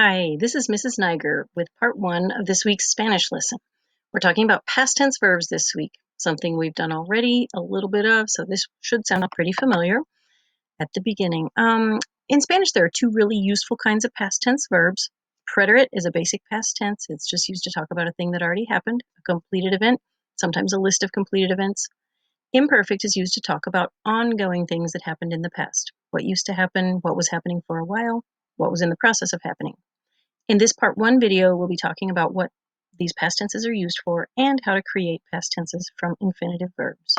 Hi, this is Mrs. Neiger with part one of this week's Spanish lesson. We're talking about past tense verbs this week, something we've done already a little bit of, so this should sound pretty familiar at the beginning. In Spanish, there are two really useful kinds of past tense verbs. Preterite is a basic past tense. It's just used to talk about a thing that already happened, a completed event, sometimes a list of completed events. Imperfect is used to talk about ongoing things that happened in the past. What used to happen, what was happening for a while, what was in the process of happening. In this part one video, we'll be talking about what these past tenses are used for and how to create past tenses from infinitive verbs.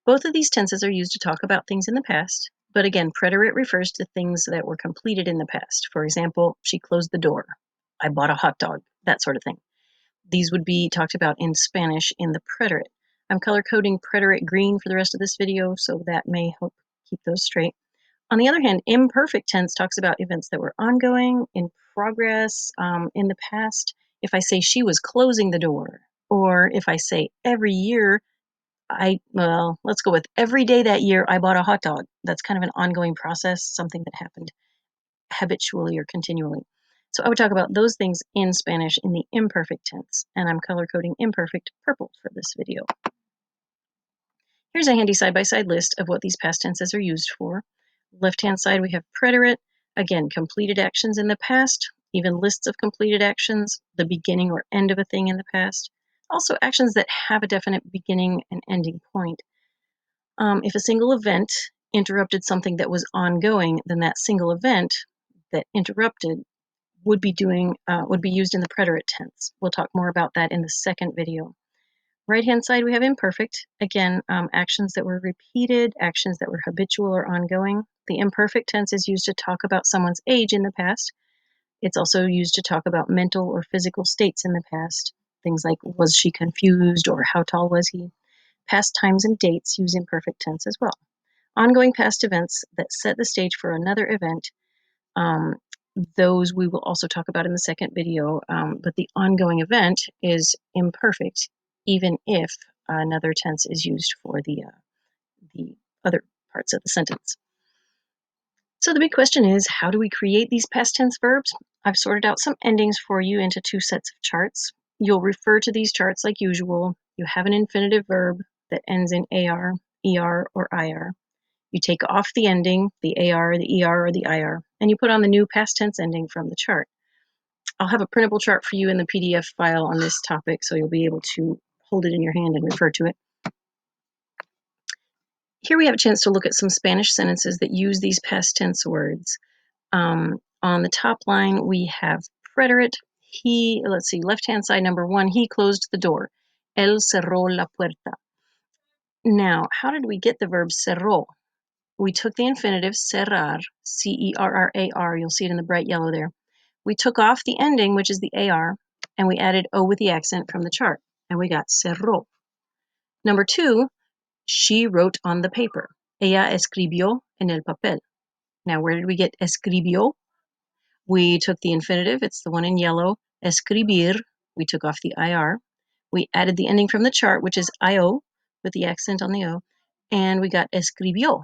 Both of these tenses are used to talk about things in the past, but again, preterite refers to things that were completed in the past. For example, she closed the door, I bought a hot dog, that sort of thing. These would be talked about in Spanish in the preterite. I'm color coding preterite green for the rest of this video, so that may help keep those straight. On the other hand, imperfect tense talks about events that were ongoing, in progress, in the past. If I say she was closing the door, or if I say every year, let's go with every day that year I bought a hot dog. That's kind of an ongoing process, something that happened habitually or continually. So I would talk about those things in Spanish in the imperfect tense, and I'm color coding imperfect purple for this video. Here's a handy side-by-side list of what these past tenses are used for. Left-hand side, we have preterite, again, completed actions in the past, even lists of completed actions, the beginning or end of a thing in the past. Also, actions that have a definite beginning and ending point. If a single event interrupted something that was ongoing, then that single event that interrupted would be used in the preterite tense. We'll talk more about that in the second video. Right-hand side, we have imperfect. Again, actions that were repeated, actions that were habitual or ongoing. The imperfect tense is used to talk about someone's age in the past. It's also used to talk about mental or physical states in the past. Things like, was she confused, or how tall was he? Past times and dates use imperfect tense as well. Ongoing past events that set the stage for another event, those we will also talk about in the second video, but the ongoing event is imperfect, even if another tense is used for the other parts of the sentence. So the big question is, how do we create these past tense verbs? I've sorted out some endings for you into two sets of charts. You'll refer to these charts like usual. You have an infinitive verb that ends in AR, ER, or IR. You take off the ending, the AR, the ER, or the IR, and you put on the new past tense ending from the chart. I'll have a printable chart for you in the PDF file on this topic, so you'll be able to hold it in your hand and refer to it. Here we have a chance to look at some Spanish sentences that use these past tense words. On the top line, we have preterite. Left-hand side, number one, he closed the door. Él cerró la puerta. Now, how did we get the verb cerró? We took the infinitive cerrar, C-E-R-R-A-R. You'll see it in the bright yellow there. We took off the ending, which is the AR, and we added O with the accent from the chart, and we got cerró. Number two, she wrote on the paper. Ella escribió en el papel. Now, where did we get escribió? We took the infinitive, it's the one in yellow, escribir. We took off the IR. We added the ending from the chart, which is IO, with the accent on the O, and we got escribió.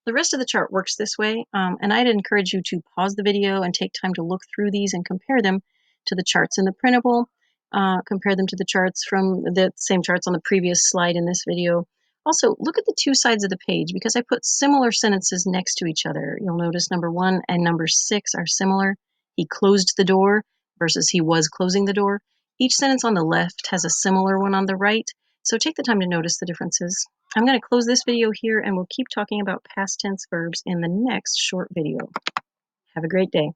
The rest of the chart works this way, and I'd encourage you to pause the video and take time to look through these and compare them to the charts in the printable, compare them to the charts from the same charts on the previous slide in this video. Also, look at the two sides of the page because I put similar sentences next to each other. You'll notice number 1 and number 6 are similar. He closed the door versus he was closing the door. Each sentence on the left has a similar one on the right, so take the time to notice the differences. I'm going to close this video here and we'll keep talking about past tense verbs in the next short video. Have a great day.